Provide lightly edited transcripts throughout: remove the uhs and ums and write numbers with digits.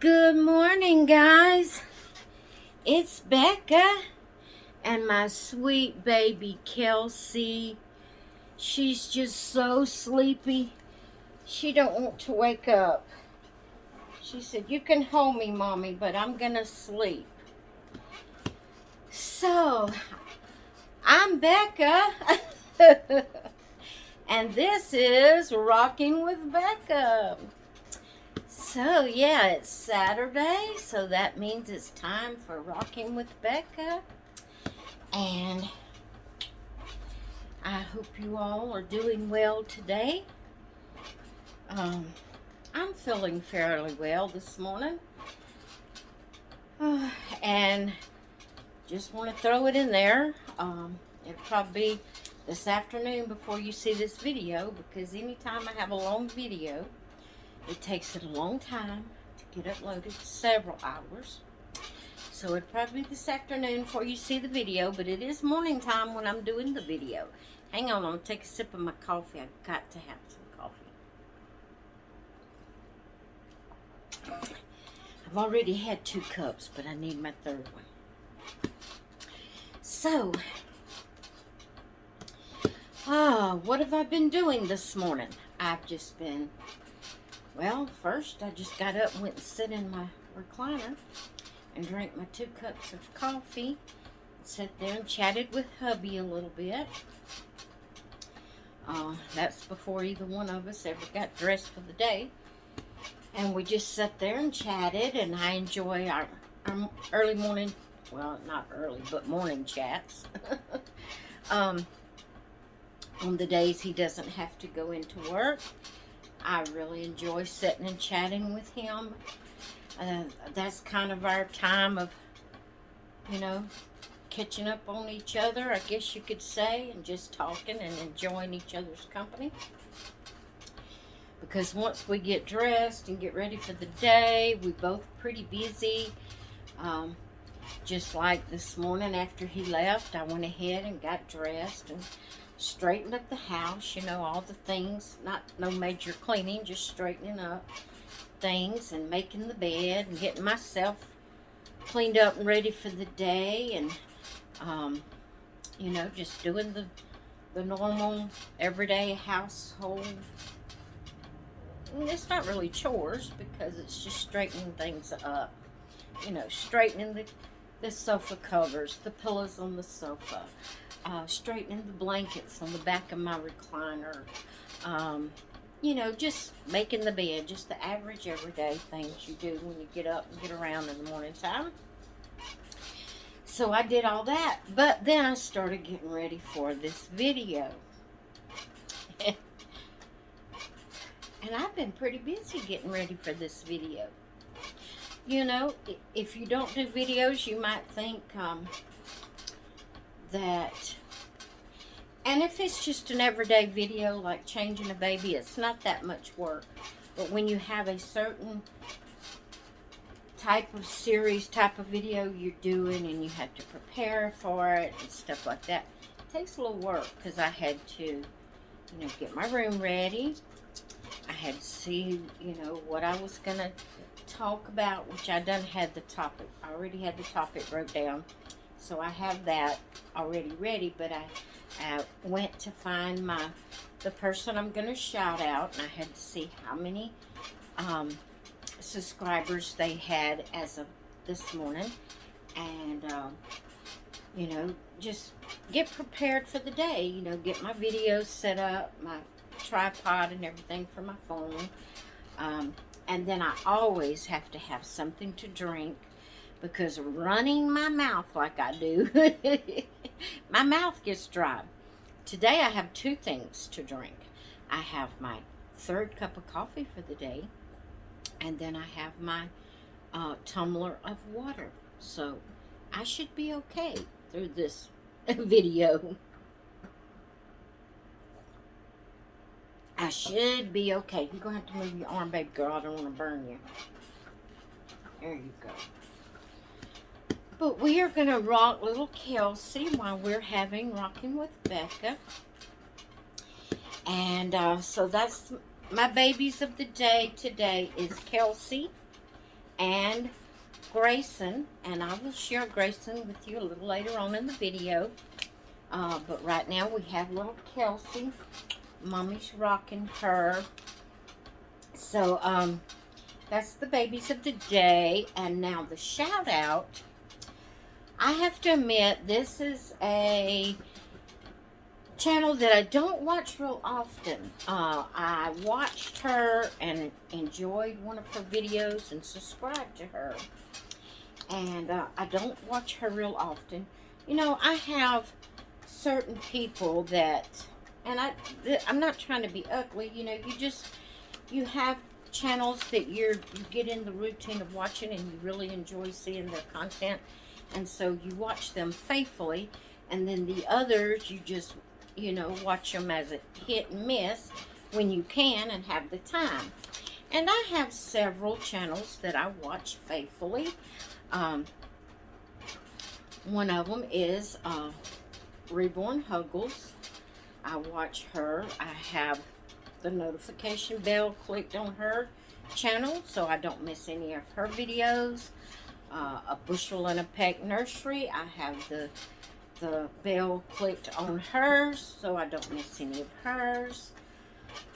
Good morning, guys. It's Becca and my sweet baby Kelsey. She's just so sleepy. She don't want to wake up. She said, "You can hold me, Mommy, but I'm gonna sleep." So, I'm Becca. And this is Rocking with Becca. So, yeah, it's Saturday, so that means it's time for Rocking with Becca. And I hope you all are doing well today. I'm feeling fairly well this morning. And just want to throw it in there. It'll probably be this afternoon before you see this video, because anytime I have a long video, it takes it a long time to get uploaded, several hours. So it'll probably be this afternoon before you see the video, but it is morning time when I'm doing the video. Hang on, I'm going to take a sip of my coffee. I've got to have some coffee. I've already had 2 cups, but I need my third one. So, what have I been doing this morning? I've just been, well, first I just got up and went and sit in my recliner and drank my 2 cups of coffee. Sat there and chatted with hubby a little bit. That's before either one of us ever got dressed for the day. And we just sat there and chatted, and I enjoy our early morning, well, not early, but morning chats. On the days he doesn't have to go into work, I really enjoy sitting and chatting with him. That's kind of our time of, catching up on each other, I guess you could say, and just talking and enjoying each other's company. Because once we get dressed and get ready for the day, we're both pretty busy. Just like this morning after he left, I went ahead and got dressed and straightened up the house, all the things, no major cleaning, just straightening up things and making the bed and getting myself cleaned up and ready for the day, and just doing the normal everyday household. And it's not really chores, because it's just straightening things up, straightening the sofa covers, the pillows on the sofa, straightening the blankets on the back of my recliner, just making the bed, just the average everyday things you do when you get up and get around in the morning time. So I did all that, but then I started getting ready for this video. And I've been pretty busy getting ready for this video. If you don't do videos, you might think that, and if it's just an everyday video like changing a baby, it's not that much work. But when you have a certain type of series, type of video you're doing, and you have to prepare for it and stuff like that, it takes a little work, because I had to, get my room ready. I had to see, what I was going to talk about, which I done had the topic. I already had the topic wrote down. So I have that already ready, but I went to find the person I'm going to shout out, and I had to see how many subscribers they had as of this morning, and just get prepared for the day, get my videos set up, my tripod and everything for my phone, and then I always have to have something to drink, because running my mouth like I do, my mouth gets dry. Today I have 2 things to drink. I have my 3rd cup of coffee for the day, and then I have my tumbler of water. So I should be okay through this video. I should be okay. You're going to have to move your arm, baby girl. I don't want to burn you. There you go. But we are going to rock little Kelsey while we're Rocking with Becca. And so that's my babies of the day today is Kelsey and Grayson, and I will share Grayson with you a little later on in the video. But right now we have little Kelsey. Mommy's rocking her. So, that's the babies of the day. And now the shout out. I have to admit, this is a channel that I don't watch real often. I watched her and enjoyed one of her videos and subscribed to her. And I don't watch her real often. You know, I have certain people that, and I'm not trying to be ugly, you know, you have channels that you get in the routine of watching and you really enjoy seeing their content, and so you watch them faithfully, and then the others you just, you know, watch them as a hit and miss when you can and have the time. And I have several channels that I watch faithfully. One of them is Reborn Huggles. I watch her. I have the notification bell clicked on her channel so I don't miss any of her videos. A Bushel and a Peck Nursery. I have the bell clicked on hers so I don't miss any of hers.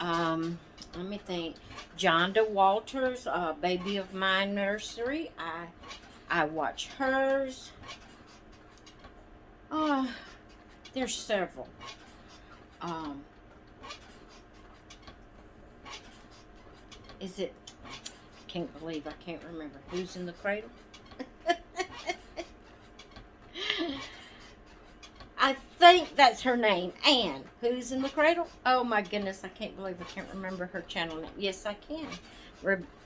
Let me think. Jonda Walters, Baby of Mine Nursery. I watch hers. There's several. Is it? Can't believe I can't remember. Who's in the Cradle? I think that's her name. Anne. Who's in the Cradle? Oh my goodness, I can't believe I can't remember her channel name. Yes, I can.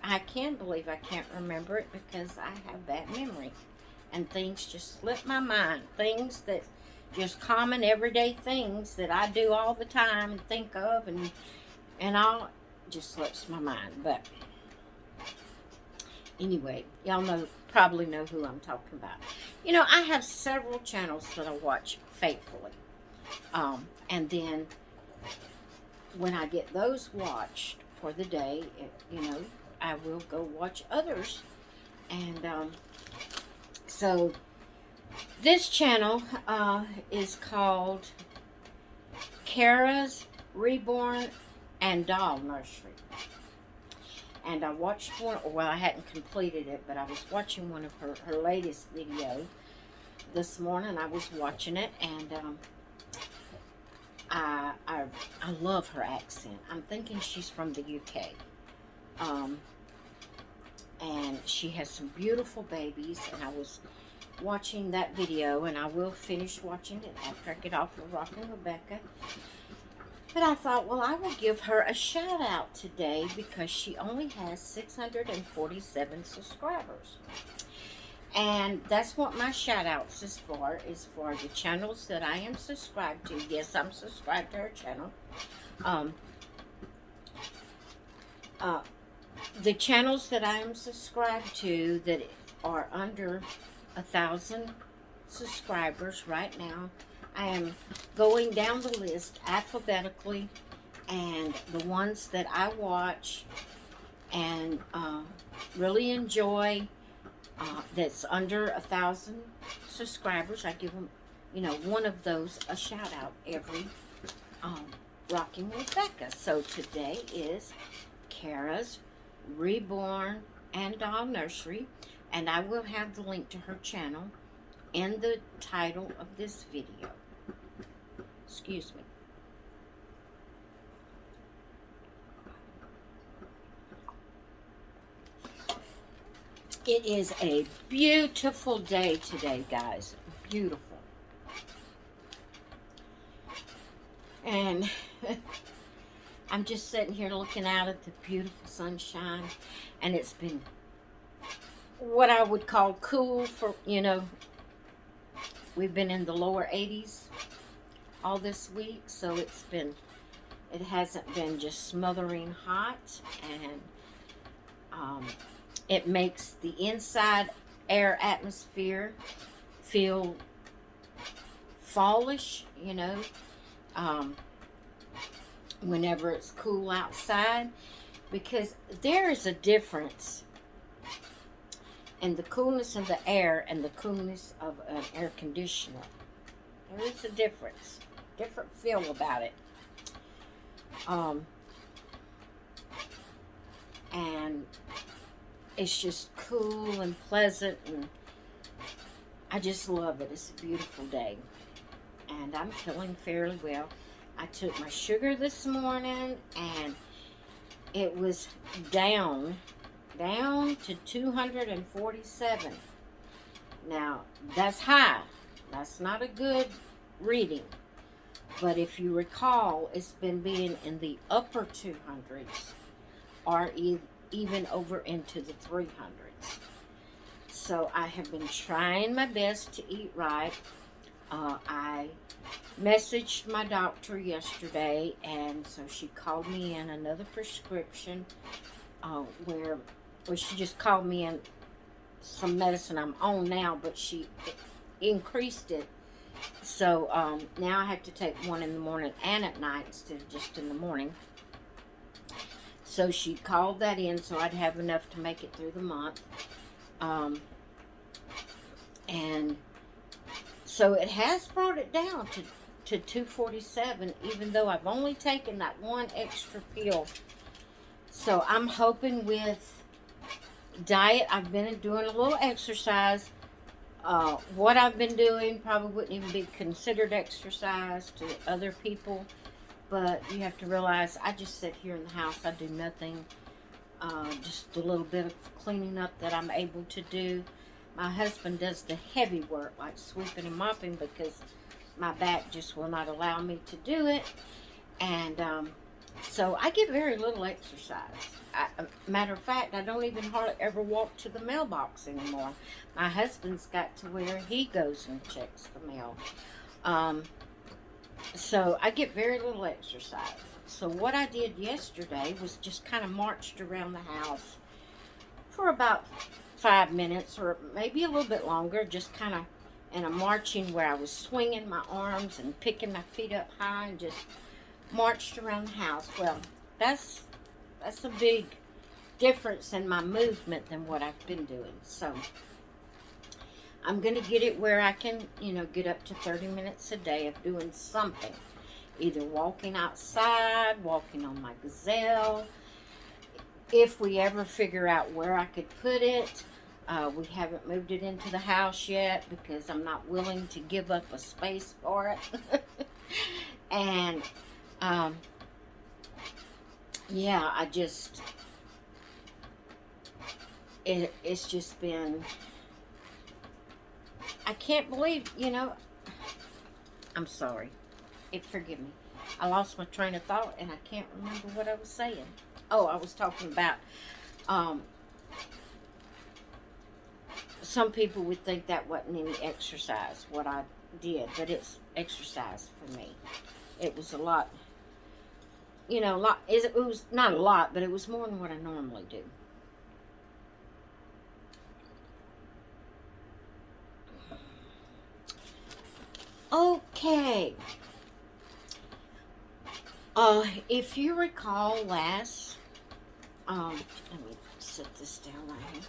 I can believe I can't remember it because I have bad memory. And things just slip my mind. Things that just common everyday things that I do all the time and think of and all just slips my mind. But anyway, y'all probably know who I'm talking about. You know, I have several channels that I watch faithfully. And then when I get those watched for the day, you know, I will go watch others. And so this channel is called Kara's Reborn and Doll Nursery. And I watched one, well, I hadn't completed it, but I was watching one of her latest video this morning. I was watching it, and I love her accent. I'm thinking she's from the UK. And she has some beautiful babies, and I was watching that video, and I will finish watching it after I get off of Rockin' with Becca. But I thought, well, I will give her a shout out today because she only has 647 subscribers. And that's what my shout outs is for the channels that I am subscribed to. Yes, I'm subscribed to her channel. The channels that I am subscribed to that are under 1,000 subscribers right now, I am going down the list alphabetically, and the ones that I watch and really enjoy that's under 1,000 subscribers, I give them, you know, one of those a shout out every Rocking with Becca. So today is Kara's Reborn and Doll Nursery, and I will have the link to her channel in the title of this video. Excuse me. It is a beautiful day today, guys. Beautiful. And I'm just sitting here looking out at the beautiful sunshine, and it's been what I would call cool for, you know, we've been in the lower 80s all this week, so it hasn't been just smothering hot, and it makes the inside air atmosphere feel fallish, you know, whenever it's cool outside, because there is a difference and the coolness of the air and the coolness of an air conditioner. There is a difference. Different feel about it. And it's just cool and pleasant, and I just love it. It's a beautiful day. And I'm feeling fairly well. I took my sugar this morning, and it was down to 247. Now, that's high. That's not a good reading. But if you recall, it's been being in the upper 200s, or even over into the 300s. So I have been trying my best to eat right. I messaged my doctor yesterday, and so she called me in another prescription where she just called me in some medicine I'm on now, but she increased it. So now I have to take one in the morning and at night instead of just in the morning. So she called that in so I'd have enough to make it through the month. And so it has brought it down to 247, even though I've only taken that one extra pill. So I'm hoping with diet, I've been doing a little exercise. What I've been doing probably wouldn't even be considered exercise to other people. But you have to realize, I just sit here in the house. I do nothing. Just a little bit of cleaning up that I'm able to do. My husband does the heavy work, like sweeping and mopping, because my back just will not allow me to do it. And so I get very little exercise. Matter of fact, I don't even hardly ever walk to the mailbox anymore. My husband's got to where he goes and checks the mail. So I get very little exercise. So what I did yesterday was just kind of marched around the house for about 5 minutes, or maybe a little bit longer, just kind of in a marching where I was swinging my arms and picking my feet up high and just marched around the house. Well, that's a big difference in my movement than what I've been doing. So I'm going to get it where I can, get up to 30 minutes a day of doing something. Either walking outside, walking on my gazelle. If we ever figure out where I could put it, we haven't moved it into the house yet because I'm not willing to give up a space for it. And, yeah, it's just been, I can't believe, I'm sorry. Forgive me. I lost my train of thought and I can't remember what I was saying. Oh, I was talking about, some people would think that wasn't any exercise, what I did, but it's exercise for me. It was a lot, it was not a lot, but it was more than what I normally do. Okay. If you recall let me set this down right here.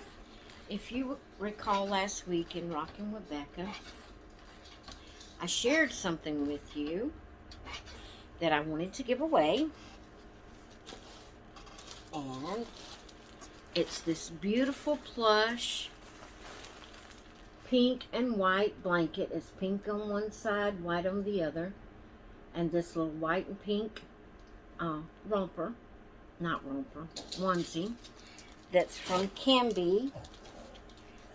If you recall last week in Rocking with Becca, I shared something with you that I wanted to give away. And it's this beautiful plush pink and white blanket. It's pink on one side, white on the other. And this little white and pink onesie that's from Kimby.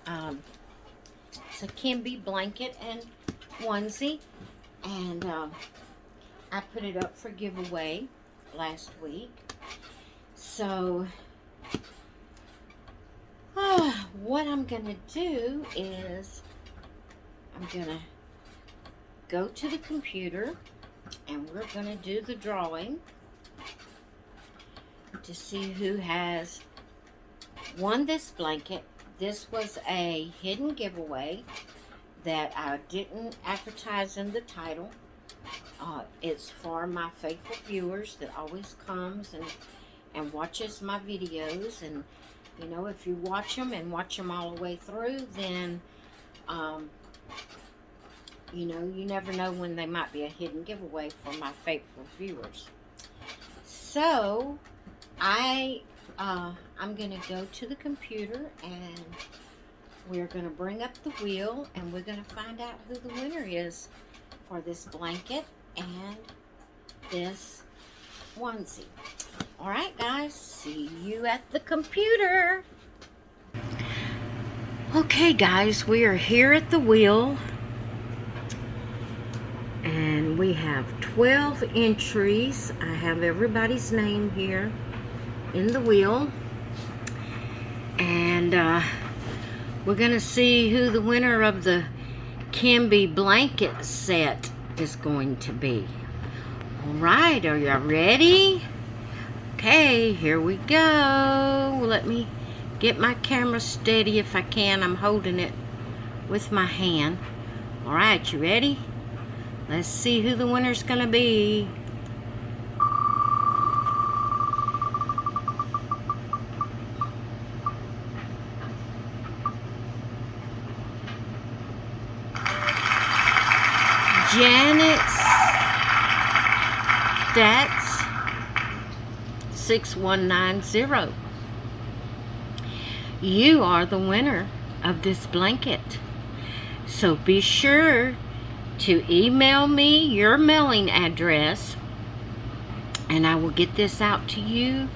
It's a Kimby blanket and onesie, and I put it up for giveaway last week. So what I'm gonna do is I'm gonna go to the computer and we're gonna do the drawing to see who has won this blanket. This was a hidden giveaway that I didn't advertise in the title. It's for my faithful viewers that always comes and watches my videos, and You know, if you watch them and watch them all the way through, then, you know, you never know when they might be a hidden giveaway for my faithful viewers. So, I'm going to go to the computer and we're going to bring up the wheel and we're going to find out who the winner is for this blanket and this onesie. All right, guys, see you at the computer. Okay, guys, we are here at the wheel and we have 12 entries. I have everybody's name here in the wheel, and we're gonna see who the winner of the Kimby blanket set is going to be. All right, are y'all ready? Okay, here we go. Let me get my camera steady if I can. I'm holding it with my hand. All right, you ready? Let's see who the winner's gonna be. Janet's, that's 6190. You are the winner of this blanket. So be sure to email me your mailing address and I will get this out to you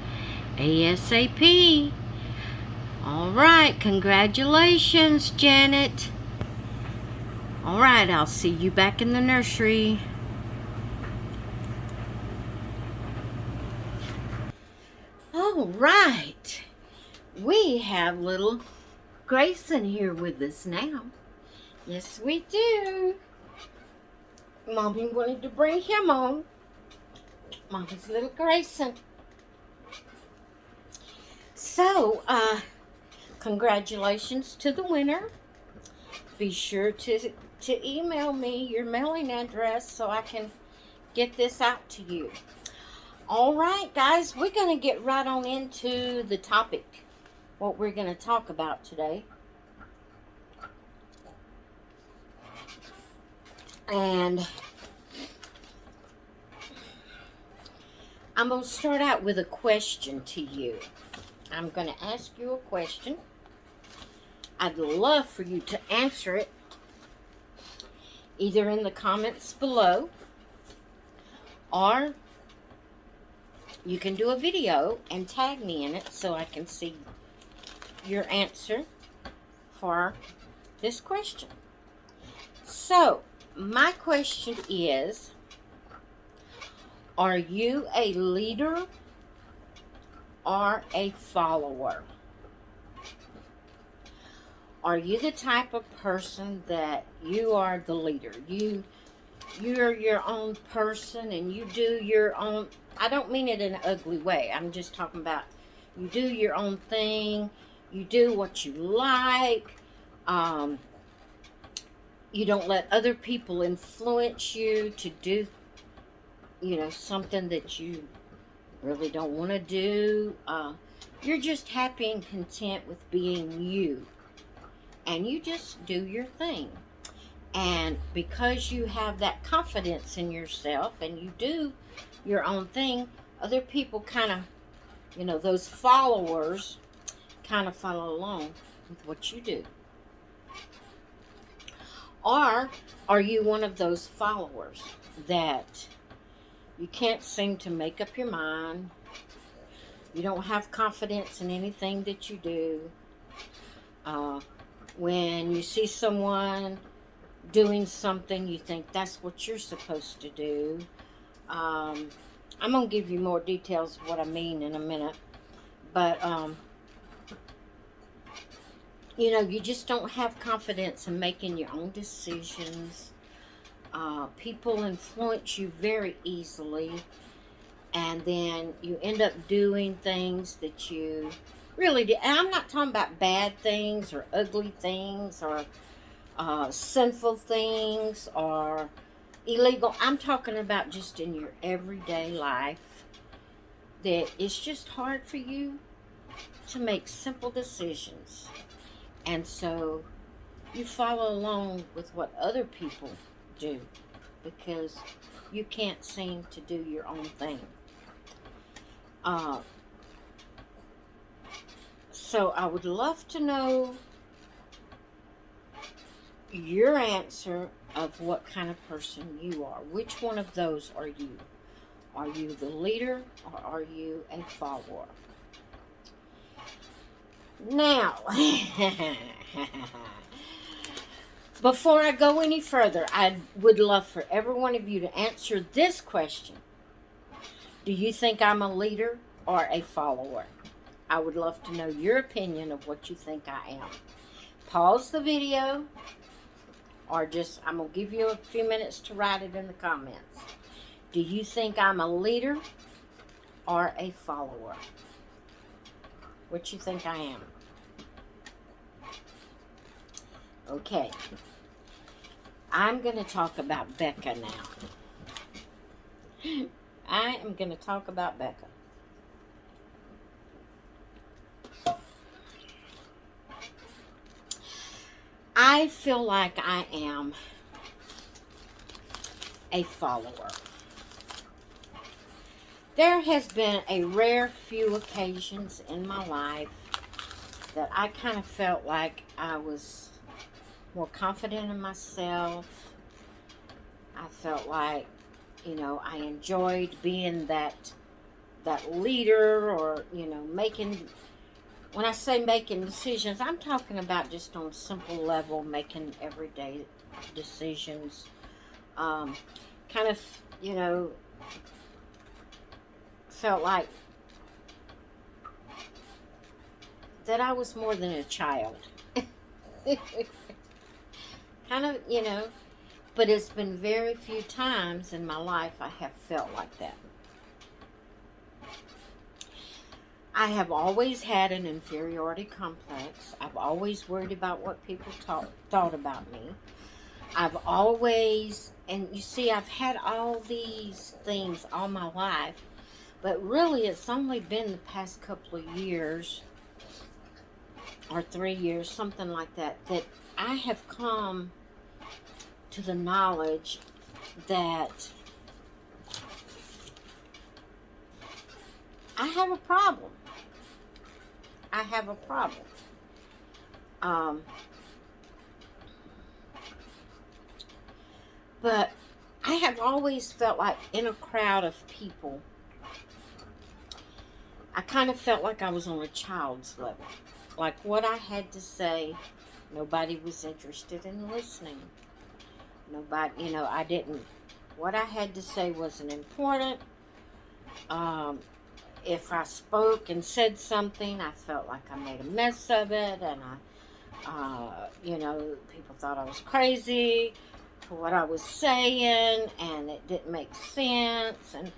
ASAP. All right, congratulations, Janet. All right, I'll see you back in the nursery. All right, we have little Grayson here with us now. Yes, we do. Mommy wanted to bring him on. Mommy's little Grayson. So, congratulations to the winner. Be sure to email me your mailing address so I can get this out to you. All right, guys, we're going to get right on into the topic, what we're going to talk about today. And I'm going to start out with a question to you. I'm going to ask you a question. I'd love for you to answer it either in the comments below or you can do a video and tag me in it so I can see your answer for this question. So, my question is, are you a leader or a follower? Are you the type of person that you are the leader? You're your own person and you do your own, I don't mean it in an ugly way. I'm just talking about you do your own thing. You do what you like. You don't let other people influence you to do, you know, something that you really don't want to do. You're just happy and content with being you. And you just do your thing. And because you have that confidence in yourself and you do your own thing, other people kind of, you know, those followers kind of follow along with what you do. Or are you one of those followers that you can't seem to make up your mind? You don't have confidence in anything that you do. When you see someone doing something, you think that's what you're supposed to do. I'm going to give you more details of what I mean in a minute. But, you know, you just don't have confidence in making your own decisions. People influence you very easily. And then you end up doing things that you really do. And I'm not talking about bad things or ugly things or sinful things or illegal. I'm talking about just in your everyday life that it's just hard for you to make simple decisions. And so you follow along with what other people do because you can't seem to do your own thing. So I would love to know your answer of what kind of person you are. Which one of those are you? Are you the leader or are you a follower? Now, before I go any further, I would love for every one of you to answer this question. Do you think I'm a leader or a follower? I would love to know your opinion of what you think I am. Pause the video, or I'm going to give you a few minutes to write it in the comments. Do you think I'm a leader or a follower? What you think I am? Okay. I'm going to talk about Becca now. I am going to talk about Becca. I feel like I am a follower. There has been a rare few occasions in my life that I kind of felt like I was more confident in myself. I felt like, I enjoyed being that leader, or, making, when I say making decisions, I'm talking about just on a simple level, making everyday decisions. Kind of, felt like that I was more than a child. Kind of, but it's been very few times in my life I have felt like that. I have always had an inferiority complex. I've always worried about what people thought about me. I've always, and you see, I've had all these things all my life, but really it's only been the past couple of years, or 3 years, something like that, that I have come to the knowledge that I have a problem. I have a problem. But I have always felt like in a crowd of people, I kind of felt like I was on a child's level. Like what I had to say, nobody was interested in listening. Nobody, I didn't, what I had to say wasn't important. If I spoke and said something, I felt like I made a mess of it, and people thought I was crazy for what I was saying, and it didn't make sense. And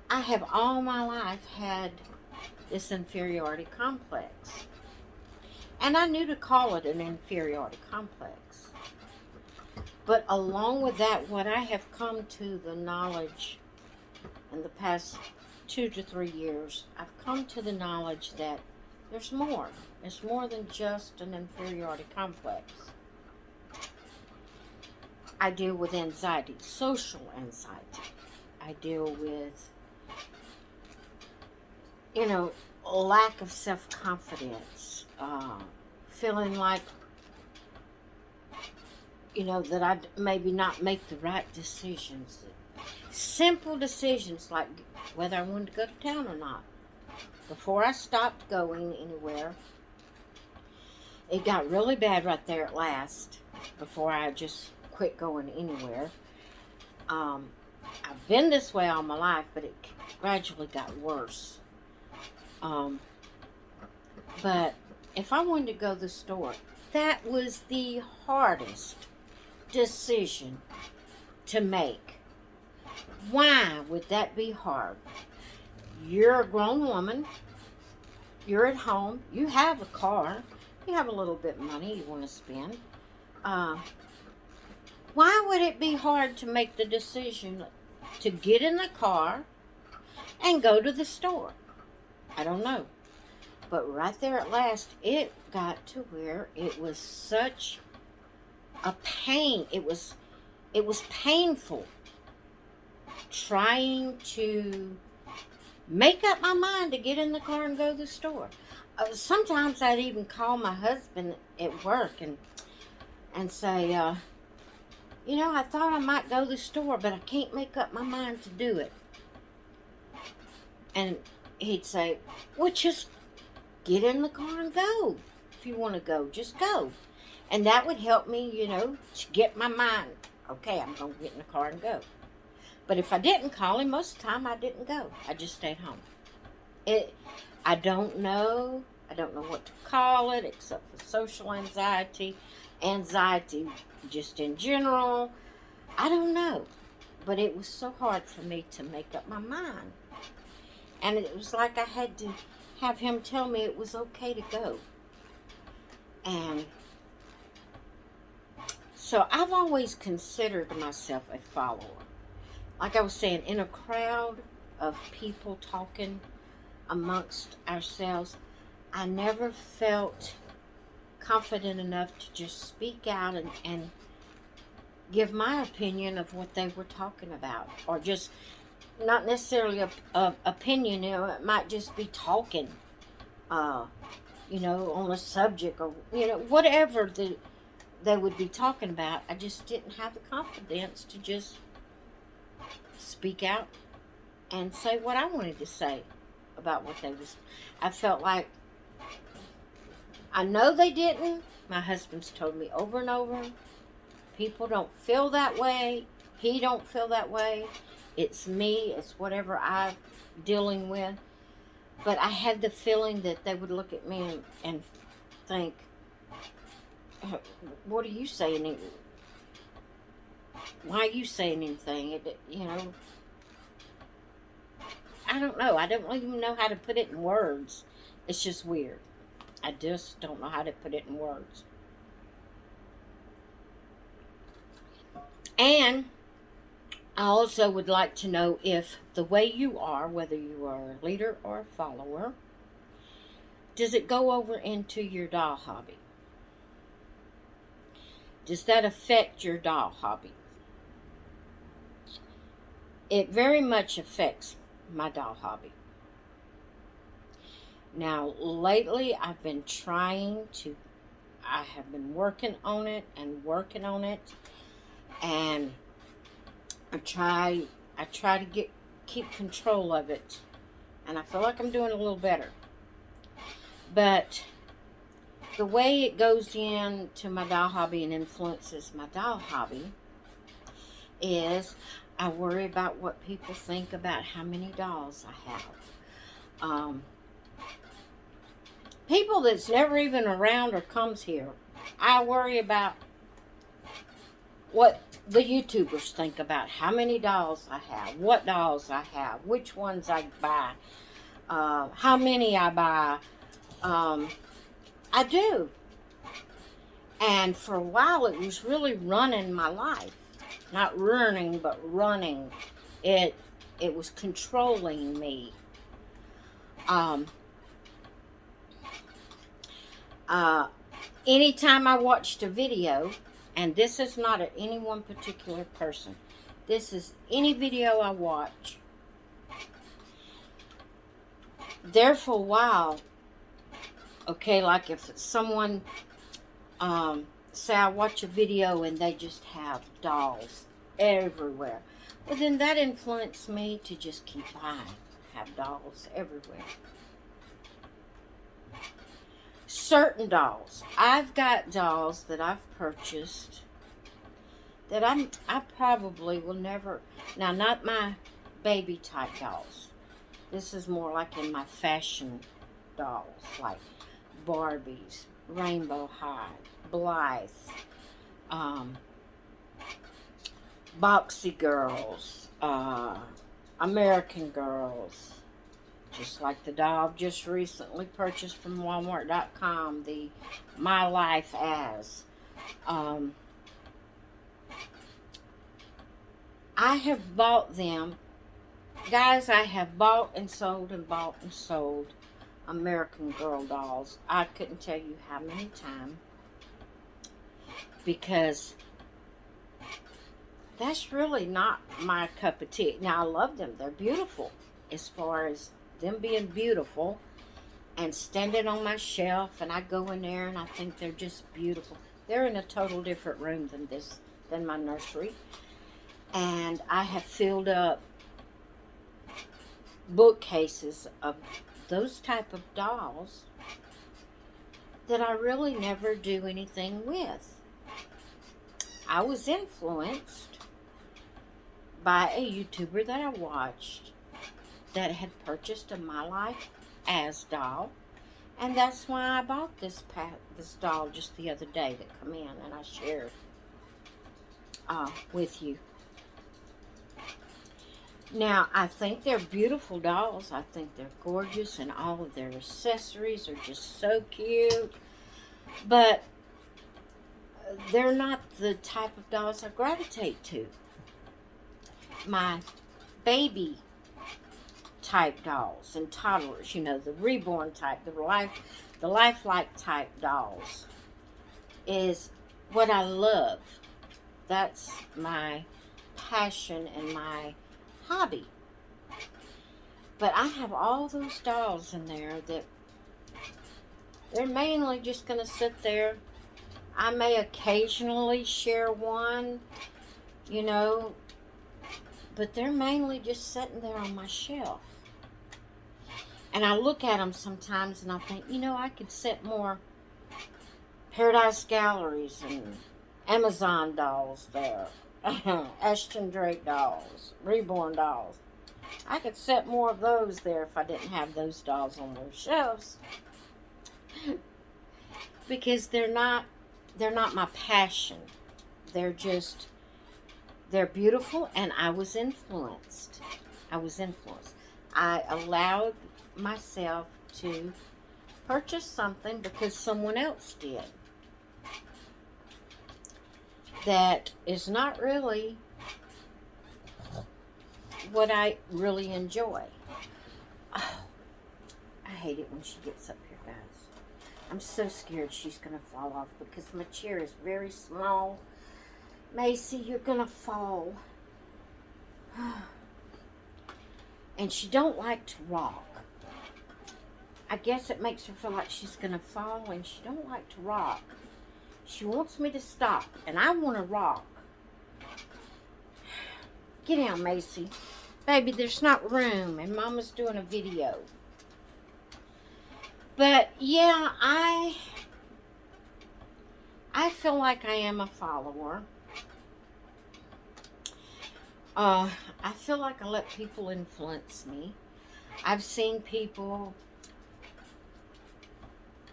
I have all my life had this inferiority complex. And I knew to call it an inferiority complex. But along with that, what I have come to the knowledge in the past 2 to 3 years, I've come to the knowledge that there's more. It's more than just an inferiority complex. I deal with anxiety, social anxiety. I deal with, lack of self-confidence, feeling like, that I maybe not make the right decisions. Simple decisions like whether I wanted to go to town or not. Before I stopped going anywhere, it got really bad right there at last, before I just quit going anywhere. I've been this way all my life, but it gradually got worse. But if I wanted to go to the store, that was the hardest decision to make. Why would that be hard? You're a grown woman. You're at home. You have a car. You have a little bit of money you want to spend. Why would it be hard to make the decision to get in the car and go to the store? I don't know. But right there at last, it got to where it was such a pain. It was painful trying to make up my mind to get in the car and go to the store. Sometimes I'd even call my husband at work and say, I thought I might go to the store, but I can't make up my mind to do it. And he'd say, well, just get in the car and go. If you want to go, just go. And that would help me, to get my mind, okay, I'm going to get in the car and go. But if I didn't call him, most of the time I didn't go. I just stayed home. I don't know what to call it, except for social anxiety just in general. I don't know. But it was so hard for me to make up my mind. And it was like I had to have him tell me it was okay to go. And so I've always considered myself a follower. Like I was saying, in a crowd of people talking amongst ourselves, I never felt confident enough to just speak out and give my opinion of what they were talking about. Or just, not necessarily a opinion, it might just be talking, on a subject or, whatever they would be talking about. I just didn't have the confidence to just speak out and say what I wanted to say about what they was. I felt like, I know they didn't. My husband's told me over and over, people don't feel that way. He don't feel that way. It's me. It's whatever I'm dealing with. But I had the feeling that they would look at me and think, what are you saying? Why are you saying anything? I don't know. I don't even know how to put it in words. It's just weird. I just don't know how to put it in words. And I also would like to know if the way you are, whether you are a leader or a follower, does it go over into your doll hobby? Does that affect your doll hobby? It very much affects my doll hobby. Now, lately, I have been working on it, and I try to keep control of it, and I feel like I'm doing a little better. But the way it goes into my doll hobby and influences my doll hobby is I worry about what people think about how many dolls I have. People that's never even around or comes here, I worry about what the YouTubers think about how many dolls I have, what dolls I have, which ones I buy, how many I buy. I do. And for a while, it was really running my life. Not ruining, but running. It was controlling me. Anytime I watched a video, and this is not any one particular person, this is any video I watch, there for a while, okay, like if someone, say I watch a video and they just have dolls everywhere, well then that influenced me to just keep buying, have dolls everywhere. Certain dolls. I've got dolls that I've purchased that I probably will never, now not my baby type dolls. This is more like in my fashion dolls, like Barbies, Rainbow High, Blythe, Boxy Girls, American Girls, just like the doll I've just recently purchased from Walmart.com, the My Life As. I have bought them. Guys, I have bought and sold and bought and sold American Girl dolls. I couldn't tell you how many times, because that's really not my cup of tea. Now, I love them. They're beautiful. As far as them being beautiful and standing on my shelf, and I go in there and I think they're just beautiful. They're in a total different room than my nursery. And I have filled up bookcases of those type of dolls that I really never do anything with. I was influenced by a YouTuber that I watched that had purchased a My Life As doll, and that's why I bought this doll just the other day that come in, and I shared with you. Now, I think they're beautiful dolls. I think they're gorgeous, and all of their accessories are just so cute. But they're not the type of dolls I gravitate to. My baby type dolls and toddlers, you know, the reborn type, the lifelike type dolls is what I love. That's my passion and my hobby. But I have all those dolls in there that they're mainly just going to sit there. I may occasionally share one, you know, but they're mainly just sitting there on my shelf. And I look at them sometimes and I think, you know, I could set more Paradise Galleries and Amazon dolls there. Ashton dolls, reborn dolls. I could set more of those there if I didn't have those dolls on those shelves. Because they're not my passion. They're beautiful, and I was influenced. I allowed myself to purchase something because someone else did. That is not really what I really enjoy. Oh, I hate it when she gets up here, guys. I'm so scared she's going to fall off because my chair is very small. Macy, you're going to fall. And she don't like to rock. I guess it makes her feel like she's going to fall, and she don't like to rock. She wants me to stop, and I want to rock. Get down, Macy. Baby, there's not room, and Mama's doing a video. But, yeah, I feel like I am a follower. I feel like I let people influence me. I've seen people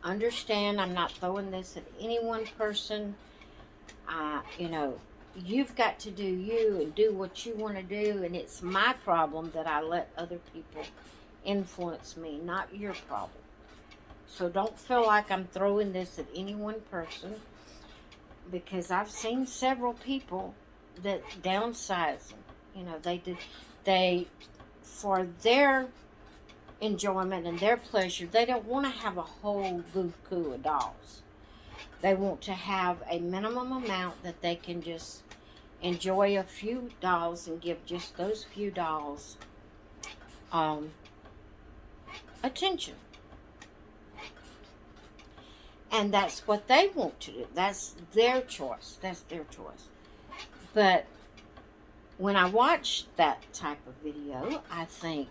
understand I'm not throwing this at any one person. You know, you've got to do you and do what you want to do, and it's my problem that I let other people influence me, not your problem. So don't feel like I'm throwing this at any one person, because I've seen several people that downsize them. You know, they for their enjoyment and their pleasure, they don't want to have a whole buku of dolls. They want to have a minimum amount that they can just enjoy a few dolls and give just those few dolls attention. And that's what they want to do. That's their choice. But when I watch that type of video, I think,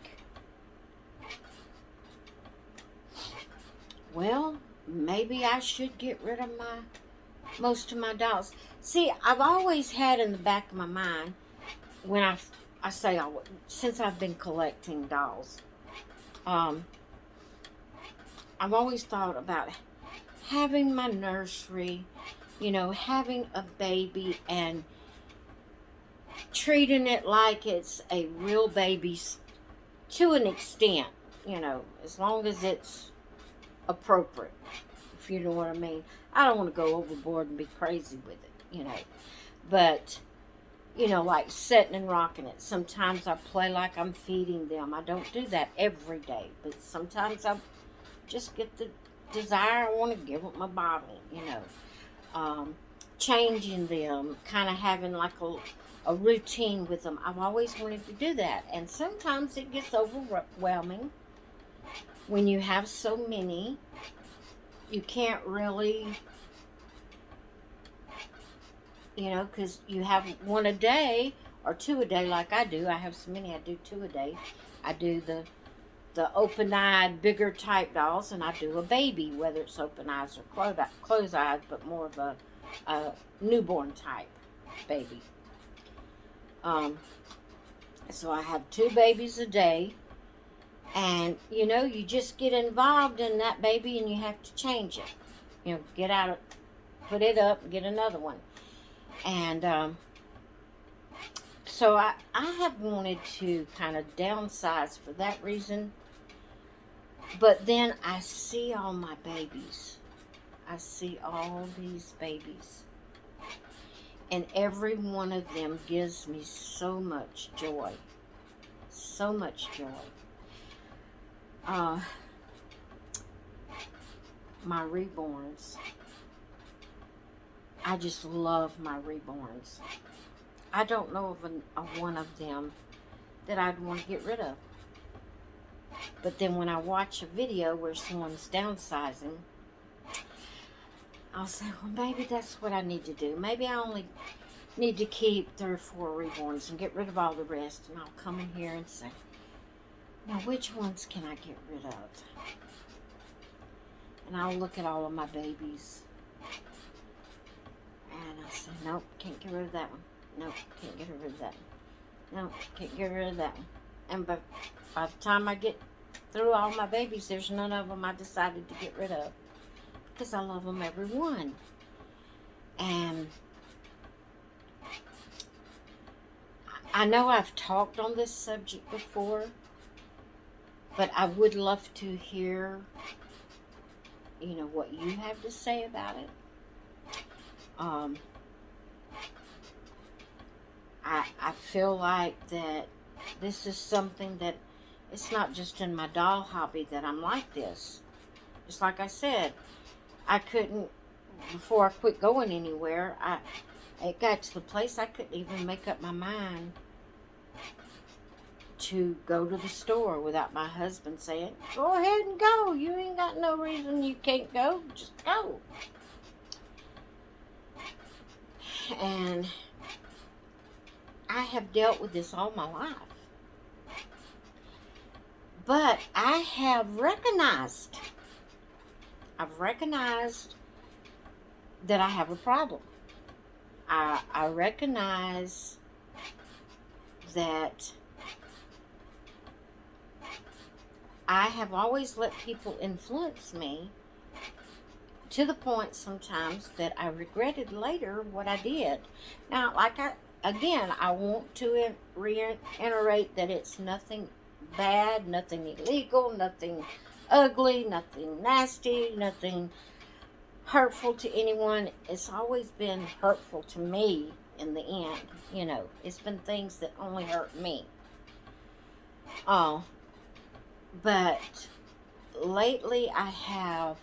well, maybe I should get rid of most of my dolls. See, I've always had in the back of my mind, when I say since I've been collecting dolls, I've always thought about having my nursery, you know, having a baby and treating it like it's a real baby to an extent, you know, as long as it's appropriate, if you know what I mean. I don't want to go overboard and be crazy with it, you know, but, you know, like sitting and rocking it. Sometimes I play like I'm feeding them. I don't do that every day, but sometimes I just get the desire. I want to give them a bottle, changing them, kind of having like a routine with them. I've always wanted to do that. And sometimes it gets overwhelming when you have so many. You can't really, because you have one a day or two a day like I do. I have so many, I do two a day. I do the open-eyed, bigger type dolls, and I do a baby, whether it's open eyes or closed eyes, but more of a newborn type baby. So I have two babies a day, and you just get involved in that baby, and you have to change it. Get out of, put it up, and get another one, and so I have wanted to kind of downsize for that reason. But then I see all my babies. I see all these babies. And every one of them gives me so much joy. So much joy. My reborns. I just love my reborns. I don't know of one of them that I'd want to get rid of. But then when I watch a video where someone's downsizing, I'll say, well, maybe that's what I need to do. Maybe I only need to keep 3 or 4 reborns and get rid of all the rest. And I'll come in here and say, now which ones can I get rid of? And I'll look at all of my babies. And I'll say, nope, can't get rid of that one. Nope, can't get rid of that one. Nope, can't get rid of that one. And by the time I get through all my babies, there's none of them I decided to get rid of. Because I love them, every one. And I know I've talked on this subject before, but I would love to hear, what you have to say about it. I feel like that this is something that it's not just in my doll hobby that I'm like this. Just like I said, I couldn't, before I quit going anywhere, it got to the place I couldn't even make up my mind to go to the store without my husband saying, go ahead and go. You ain't got no reason you can't go. Just go. And I have dealt with this all my life. But I have recognized, I've recognized that I have a problem. I recognize that I have always let people influence me to the point sometimes that I regretted later what I did. Now, I want to reiterate that it's nothing bad, nothing illegal, nothing ugly, nothing nasty, nothing hurtful to anyone. It's always been hurtful to me in the end. It's been things that only hurt me. But lately I have,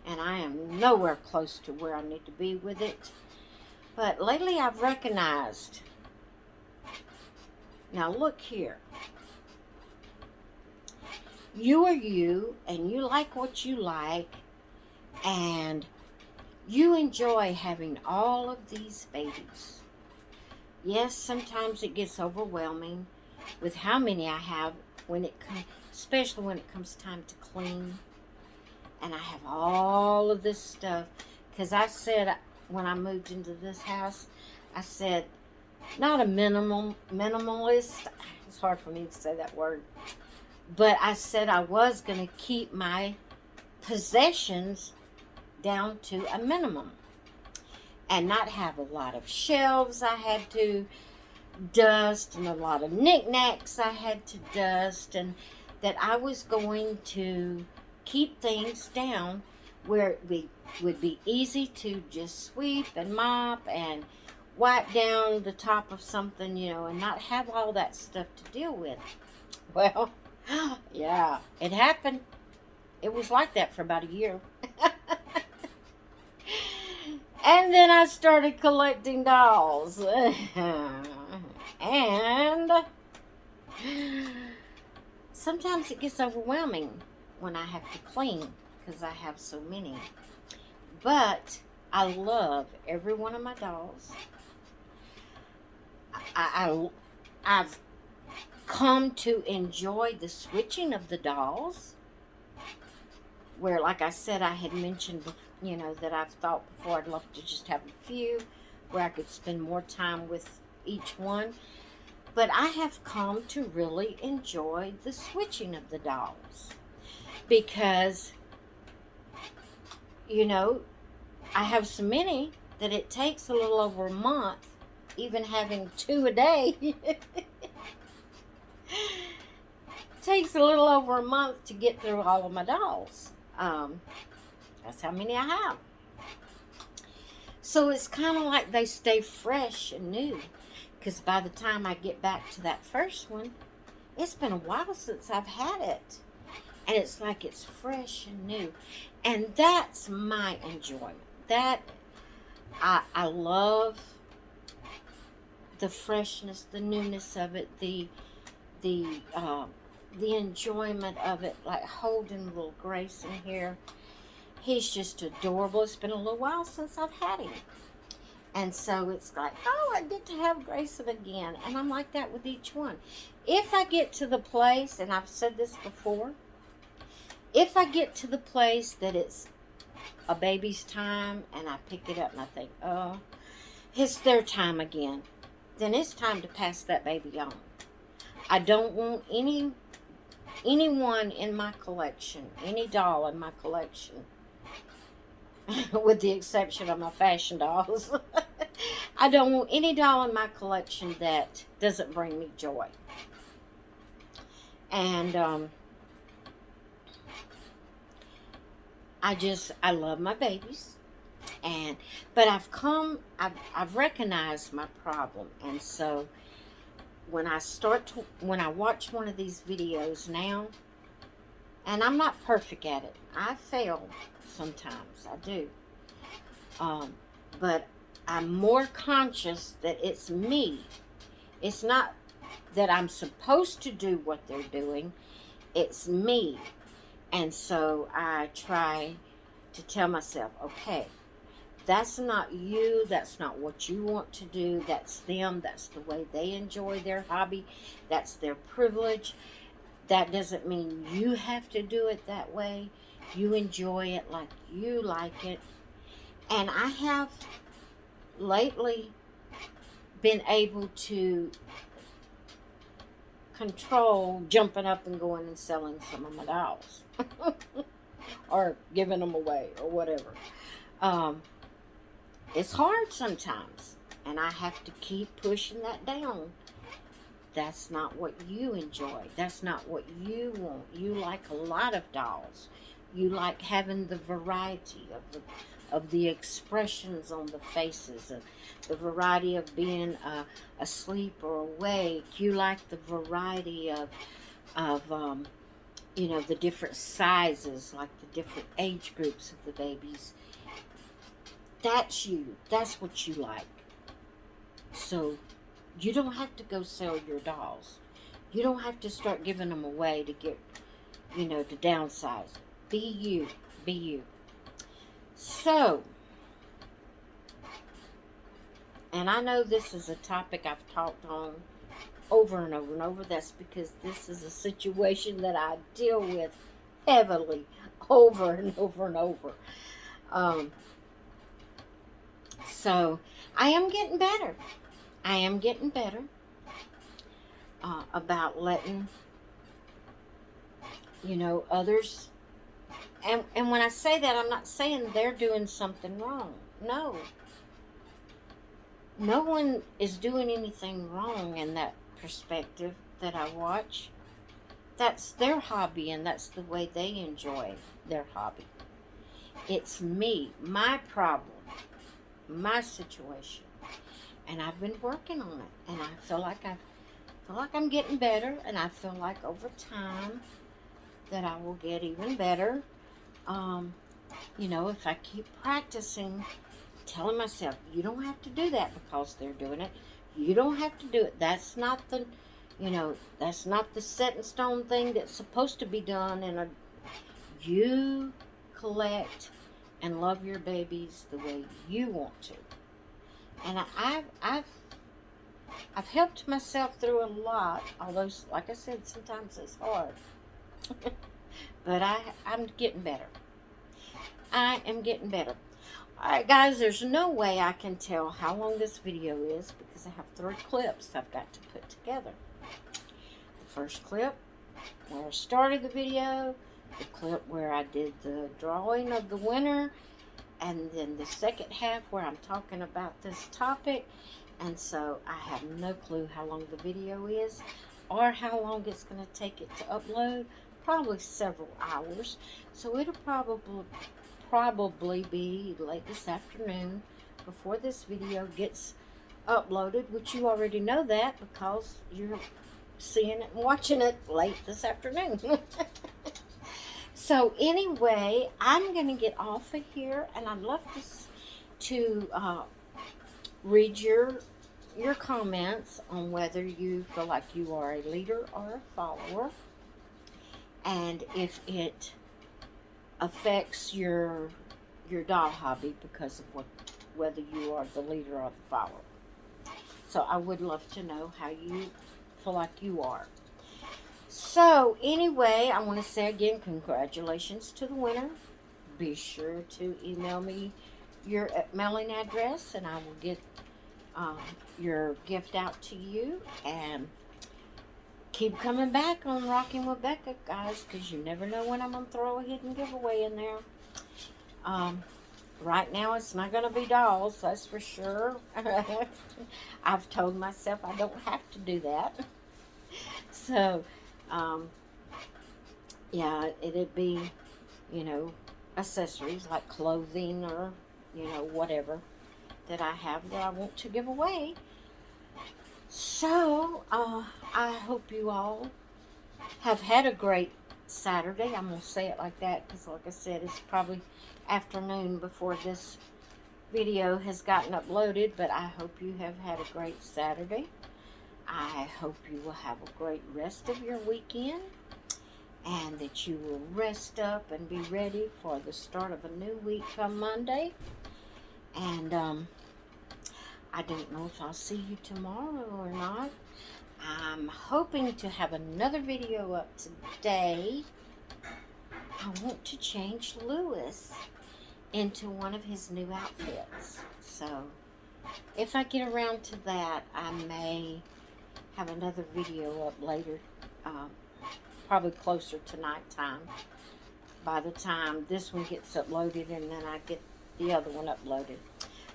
and I am nowhere close to where I need to be with it, but lately I've recognized, now look here, you are you, and you like what you like, and you enjoy having all of these babies. Yes, sometimes it gets overwhelming with how many I have especially when it comes time to clean. And I have all of this stuff, because I said when I moved into this house, I said, not a minimalist, it's hard for me to say that word, but I said I was going to keep my possessions down to a minimum and not have a lot of shelves I had to dust and a lot of knickknacks I had to dust, and that I was going to keep things down where it would be easy to just sweep and mop and wipe down the top of something, and not have all that stuff to deal with. Well, yeah, it happened. It was like that for about a year. And then I started collecting dolls. And sometimes it gets overwhelming when I have to clean because I have so many. But I love every one of my dolls. I've come to enjoy the switching of the dolls. Where, like I said, I had mentioned, that I've thought before I'd love to just have a few where I could spend more time with each one. But I have come to really enjoy the switching of the dolls because, I have so many that it takes a little over a month, even having 2 a day. Takes a little over a month to get through all of my dolls. That's how many I have. So it's kind of like they stay fresh and new. Because by the time I get back to that first one, it's been a while since I've had it. And it's like it's fresh and new. And that's my enjoyment. That, I love the freshness, the newness of it, the enjoyment of it, like holding little Grayson here. He's just adorable. It's been a little while since I've had him. And so it's like, oh, I get to have Grayson again. And I'm like that with each one. If I get to the place, and I've said this before, if I get to the place that it's a baby's time and I pick it up and I think, oh, it's their time again, then it's time to pass that baby on. I don't want anyone in my collection, any doll in my collection, with the exception of my fashion dolls. I don't want any doll in my collection that doesn't bring me joy. And I love my babies. But I've recognized my problem. And so when I watch one of these videos now, and I'm not perfect at it. I fail sometimes. I do. But I'm more conscious that it's me. It's not that I'm supposed to do what they're doing. It's me. And so I try to tell myself, okay, that's not you. That's not what you want to do. That's them. That's the way they enjoy their hobby. That's their privilege. That doesn't mean you have to do it that way. You enjoy it like you like it. And I have lately been able to control jumping up and going and selling some of my dolls. Or giving them away or whatever. It's hard sometimes. And I have to keep pushing that down. That's not what you enjoy. That's not what you want. You like a lot of dolls. You like having the variety of the expressions on the faces, the variety of being asleep or awake. You like the variety of the different sizes, like the different age groups of the babies. That's you. That's what you like. So you don't have to go sell your dolls. You don't have to start giving them away to get, to downsize. Be you. Be you. So, and I know this is a topic I've talked on over and over and over. That's because this is a situation that I deal with heavily over and over and over. So, I am getting better. I am getting better about letting, others. And when I say that, I'm not saying they're doing something wrong. No. No one is doing anything wrong in that perspective that I watch. That's their hobby, and that's the way they enjoy their hobby. It's me, my problem, my situation. And I've been working on it, and I feel like I'm getting better, and I feel like over time that I will get even better. You know, if I keep practicing, telling myself, you don't have to do that because they're doing it. You don't have to do it. That's not the, you know, that's not the set in stone thing that's supposed to be done. And you collect and love your babies the way you want to. And I've helped myself through a lot, although, like I said, sometimes it's hard. But I'm getting better. I am getting better. Alright guys, there's no way I can tell how long this video is because I have 3 clips I've got to put together. The first clip where I started the video, the clip where I did the drawing of the winner, and then the second half where I'm talking about this topic. And so I have no clue how long the video is or how long it's going to take it to upload. Probably several hours. So it'll probably be late this afternoon before this video gets uploaded, which you already know that because you're seeing it and watching it late this afternoon. So anyway, I'm going to get off of here, and I'd love to read your comments on whether you feel like you are a leader or a follower, and if it affects your doll hobby because of whether you are the leader or the follower. So I would love to know how you feel like you are. So anyway, I want to say again, congratulations to the winner. Be sure to email me your mailing address, and I will get your gift out to you. And keep coming back on Rocking with Becca, guys, because you never know when I'm going to throw a hidden giveaway in there. Right now, it's not going to be dolls, that's for sure. I've told myself I don't have to do that. So, yeah, it'd be, you know, accessories like clothing or, you know, whatever that I have that I want to give away. So, I hope you all have had a great Saturday. I'm going to say it like that because, like I said, it's probably afternoon before this video has gotten uploaded, but I hope you have had a great Saturday. I hope you will have a great rest of your weekend, and that you will rest up and be ready for the start of a new week come Monday. And I don't know if I'll see you tomorrow or not. I'm hoping to have another video up today. I want to change Lewis into one of his new outfits. So if I get around to that, I may have another video up later, probably closer to nighttime, by the time this one gets uploaded and then I get the other one uploaded.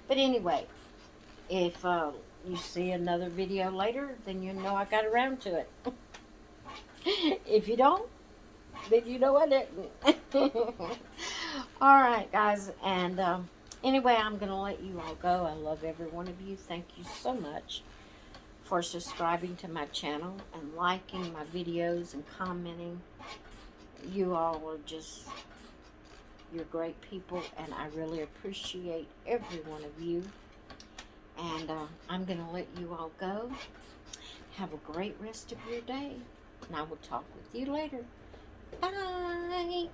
But anyway, if you see another video later, then you know I got around to it. If you don't, then you know I didn't. Alright guys, and anyway, I'm going to let you all go. I love every one of you. Thank you so much for subscribing to my channel and liking my videos and commenting. You all are just, you're great people, and I really appreciate every one of you. And I'm going to let you all go. Have a great rest of your day, and I will talk with you later. Bye.